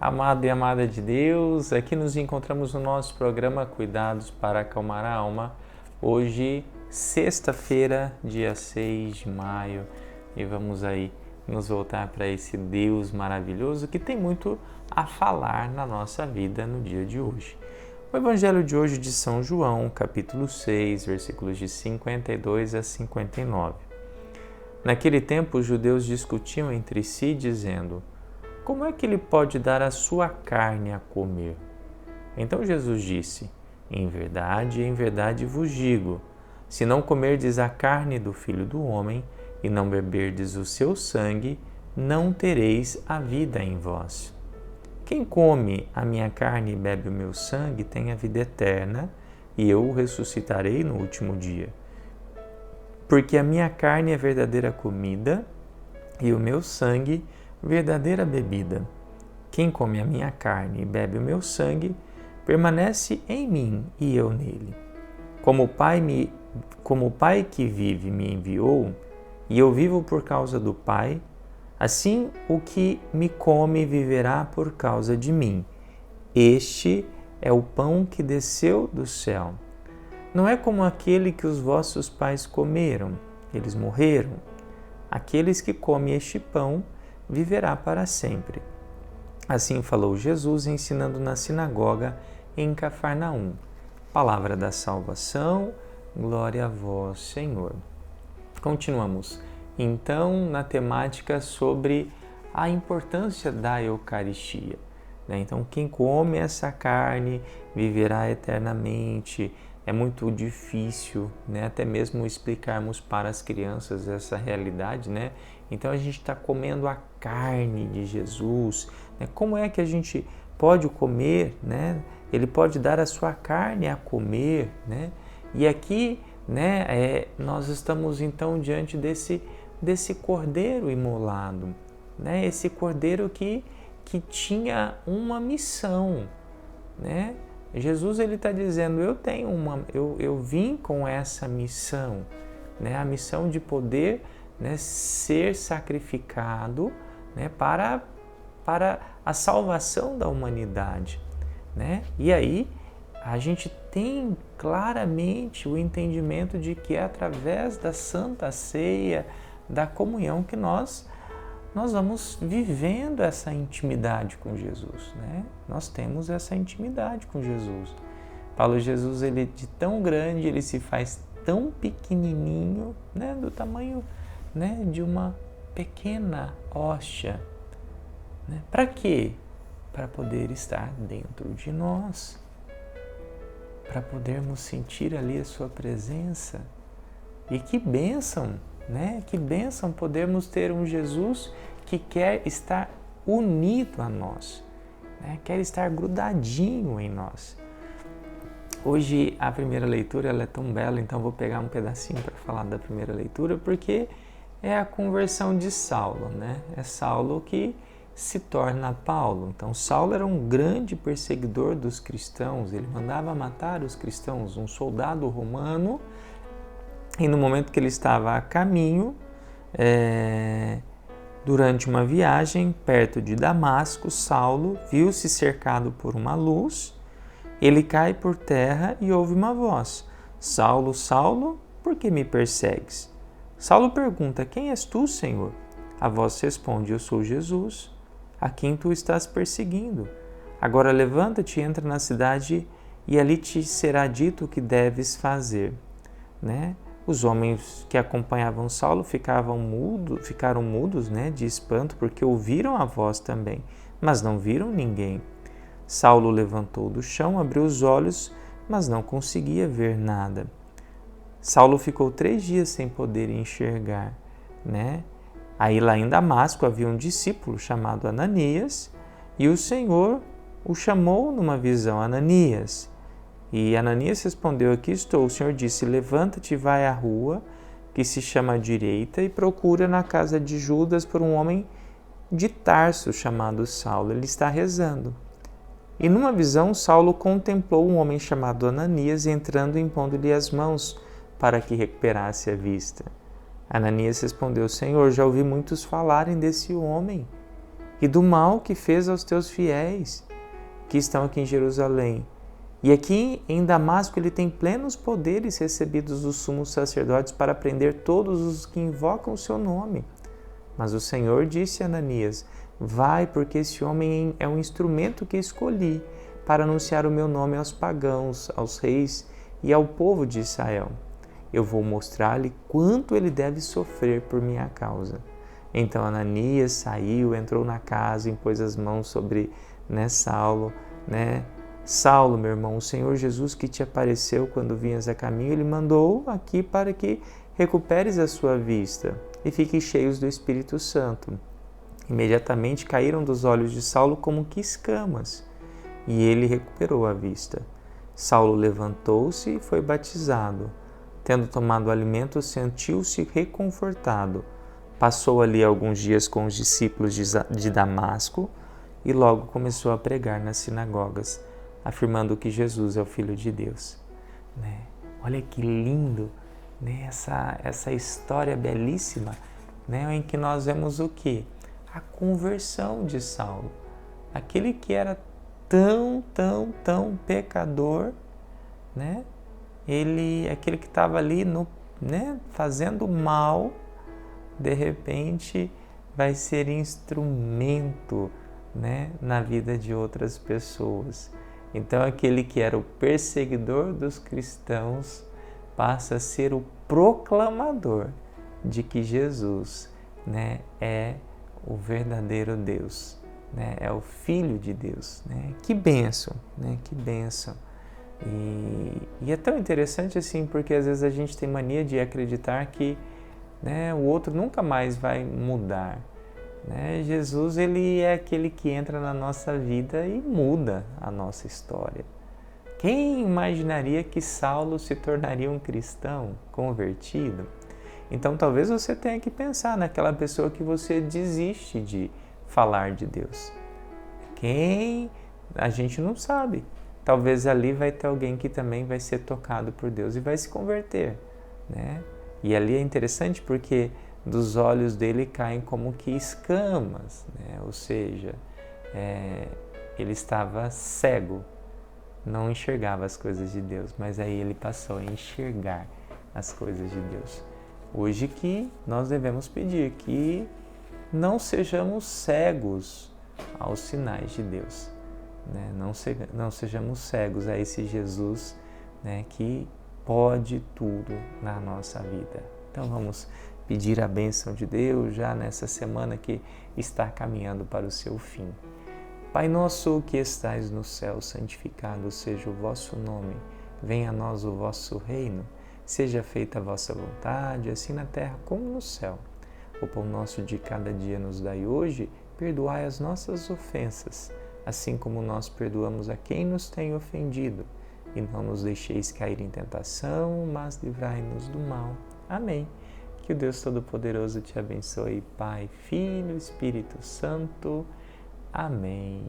Amado e amada de Deus, aqui nos encontramos no nosso programa Cuidados para Acalmar a Alma. Hoje, sexta-feira, dia 6 de maio, e vamos aí nos voltar para esse Deus maravilhoso que tem muito a falar na nossa vida no dia de hoje. O Evangelho de hoje de São João, capítulo 6, versículos de 52 a 59. Naquele tempo, os judeus discutiam entre si, dizendo: como é que ele pode dar a sua carne a comer? Então Jesus disse: em verdade vos digo, se não comerdes a carne do Filho do Homem e não beberdes o seu sangue, não tereis a vida em vós. Quem come a minha carne e bebe o meu sangue tem a vida eterna, e eu o ressuscitarei no último dia. Porque a minha carne é verdadeira comida e o meu sangue verdadeira bebida. Quem come a minha carne e bebe o meu sangue, permanece em mim e eu nele. Como o Pai que vive me enviou, e eu vivo por causa do Pai, assim o que me come viverá por causa de mim. Este é o pão que desceu do céu. Não é como aquele que os vossos pais comeram, eles morreram. Aqueles que comem este pão viverá para sempre. Assim falou Jesus, ensinando na sinagoga em Cafarnaum. Palavra da salvação, glória a vós, Senhor. Continuamos, então, na temática sobre a importância da Eucaristia. Então, quem come essa carne viverá eternamente. É muito difícil, até mesmo explicarmos para as crianças essa realidade, Então a gente está comendo a carne de Jesus, Como é que a gente pode comer, Ele pode dar a sua carne a comer, E aqui, nós estamos então diante desse cordeiro imolado, Esse cordeiro que tinha uma missão, Jesus ele está dizendo, eu vim com essa missão, a missão de poder ser sacrificado para a salvação da humanidade. E aí a gente tem claramente o entendimento de que é através da Santa Ceia, da comunhão, que nós vamos vivendo essa intimidade com Jesus, Nós temos essa intimidade com Jesus. Paulo Jesus, ele de tão grande, ele se faz tão pequenininho, do tamanho, de uma pequena hóstia. Para quê? Para poder estar dentro de nós, para podermos sentir ali a sua presença. E que bênção! Que bênção podermos ter um Jesus que quer estar unido a nós, quer estar grudadinho em nós. Hoje a primeira leitura ela é tão bela, então vou pegar um pedacinho para falar da primeira leitura, porque é a conversão de Saulo, É Saulo que se torna Paulo. Então Saulo era um grande perseguidor dos cristãos, ele mandava matar os cristãos, um soldado romano. E no momento que ele estava a caminho, durante uma viagem perto de Damasco, Saulo viu-se cercado por uma luz. Ele cai por terra e ouve uma voz: Saulo, Saulo, por que me persegues? Saulo pergunta: quem és tu, Senhor? A voz responde: eu sou Jesus, a quem tu estás perseguindo. Agora levanta-te e entra na cidade e ali te será dito o que deves fazer. Os homens que acompanhavam Saulo ficaram mudos, de espanto, porque ouviram a voz também, mas não viram ninguém. Saulo levantou do chão, abriu os olhos, mas não conseguia ver nada. Saulo ficou 3 dias sem poder enxergar, Aí lá em Damasco havia um discípulo chamado Ananias, e o Senhor o chamou numa visão: Ananias. E Ananias respondeu: aqui estou. O Senhor disse: levanta-te e vai à rua, que se chama Direita, e procura na casa de Judas por um homem de Tarso chamado Saulo. Ele está rezando. E numa visão, Saulo contemplou um homem chamado Ananias entrando e impondo-lhe as mãos para que recuperasse a vista. Ananias respondeu: Senhor, já ouvi muitos falarem desse homem e do mal que fez aos teus fiéis que estão aqui em Jerusalém. E aqui em Damasco ele tem plenos poderes recebidos dos sumos sacerdotes para prender todos os que invocam o seu nome. Mas o Senhor disse a Ananias: vai, porque esse homem é um instrumento que escolhi para anunciar o meu nome aos pagãos, aos reis e ao povo de Israel. Eu vou mostrar-lhe quanto ele deve sofrer por minha causa. Então Ananias saiu, entrou na casa, impôs as mãos sobre Saulo, Saulo, meu irmão, o Senhor Jesus que te apareceu quando vinhas a caminho, Ele mandou aqui para que recuperes a sua vista e fiques cheios do Espírito Santo. Imediatamente caíram dos olhos de Saulo como que escamas, e ele recuperou a vista. Saulo levantou-se e foi batizado. Tendo tomado alimento, sentiu-se reconfortado. Passou ali alguns dias com os discípulos de Damasco e logo começou a pregar nas sinagogas, afirmando que Jesus é o Filho de Deus. Olha que lindo, essa história belíssima, em que nós vemos o quê? A conversão de Saulo. Aquele que era tão pecador, aquele que estava ali fazendo mal, de repente vai ser instrumento na vida de outras pessoas. Então aquele que era o perseguidor dos cristãos passa a ser o proclamador de que Jesus é o verdadeiro Deus, é o Filho de Deus. Que bênção, que bênção. E é tão interessante assim, porque às vezes a gente tem mania de acreditar que o outro nunca mais vai mudar. Jesus, ele é aquele que entra na nossa vida e muda a nossa história. Quem imaginaria que Saulo se tornaria um cristão convertido? Então talvez você tenha que pensar naquela pessoa que você desiste de falar de Deus. Quem? A gente não sabe. Talvez ali vai ter alguém que também vai ser tocado por Deus e vai se converter. E ali é interessante porque dos olhos dele caem como que escamas, ou seja, ele estava cego, não enxergava as coisas de Deus, mas aí ele passou a enxergar as coisas de Deus. Hoje que nós devemos pedir que não sejamos cegos aos sinais de Deus, não sejamos cegos a esse Jesus que pode tudo na nossa vida. Então vamos pedir a bênção de Deus já nessa semana que está caminhando para o seu fim. Pai nosso que estais no céu, santificado seja o vosso nome. Venha a nós o vosso reino. Seja feita a vossa vontade, assim na terra como no céu. O pão nosso de cada dia nos dai hoje. Perdoai as nossas ofensas, assim como nós perdoamos a quem nos tem ofendido. E não nos deixeis cair em tentação, mas livrai-nos do mal. Amém. Que o Deus Todo-Poderoso te abençoe, Pai, Filho e Espírito Santo. Amém.